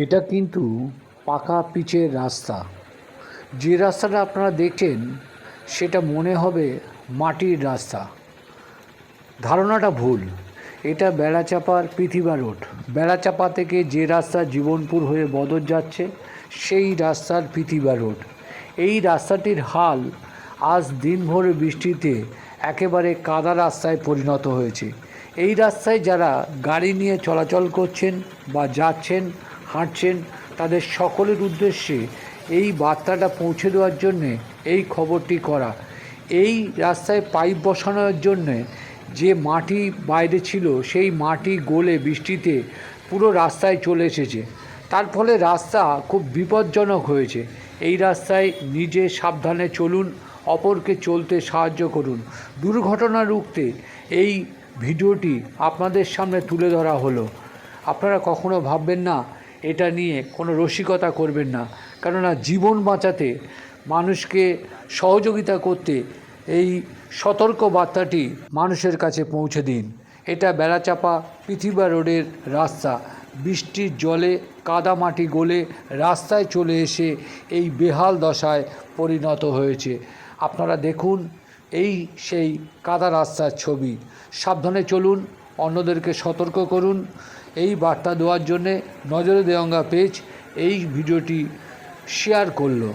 এটা কিন্তু পাকা পিচের রাস্তা। যে রাস্তাটা আপনারা দেখছেন সেটা মনে হবে মাটির রাস্তা। ধারণাটা ভুল। এটা বেড়াচাঁপার পৃথিবী রোড। বেড়াচাঁপা থেকে যে রাস্তা জীবনপুর হয়ে বদর যাচ্ছে সেই রাস্তার পৃথিবী রোড। এই রাস্তাটির হাল আজ দিনভর বৃষ্টিতে একেবারে কাদা রাস্তায় পরিণত হয়েছে। এই রাস্তায় যারা গাড়ি নিয়ে চলাচল করছেন বা যাচ্ছেন, হাঁটছেন, তাদের সকলের উদ্দেশ্যে এই বার্তাটা পৌঁছে দেওয়ার জন্যে এই খবরটি করা। এই রাস্তায় পাইপ বসানোর জন্যে যে মাটি বাইরে ছিল সেই মাটি গলে বৃষ্টিতে পুরো রাস্তায় চলে এসেছে। তার ফলে রাস্তা খুব বিপজ্জনক হয়েছে। এই রাস্তায় নিজে সাবধানে চলুন, অপরকে চলতে সাহায্য করুন। দুর্ঘটনা রুখতে এই ভিডিওটি আপনাদের সামনে তুলে ধরা হলো। আপনারা কখনো ভাববেন না এটা নিয়ে কোনো রসিকতা করবেন না, কেননা জীবন বাঁচাতে, মানুষকে সহযোগিতা করতে এই সতর্ক বার্তাটি মানুষের কাছে পৌঁছে দিন। এটা বেড়াচাঁপা পৃথিবী রোডের রাস্তা। বৃষ্টির জলে কাদামাটি গলে রাস্তায় চলে এসে এই বেহাল দশায় পরিণত হয়েছে। আপনারা দেখুন, এই সেই কাদা রাস্তার ছবি। সাবধানে চলুন, অন্যদেরকে সতর্ক করুন। এই বার্তা দেওয়ার জন্যে নজরে দেওয়াঙ্গা পেজ এই ভিডিওটি শেয়ার করলো।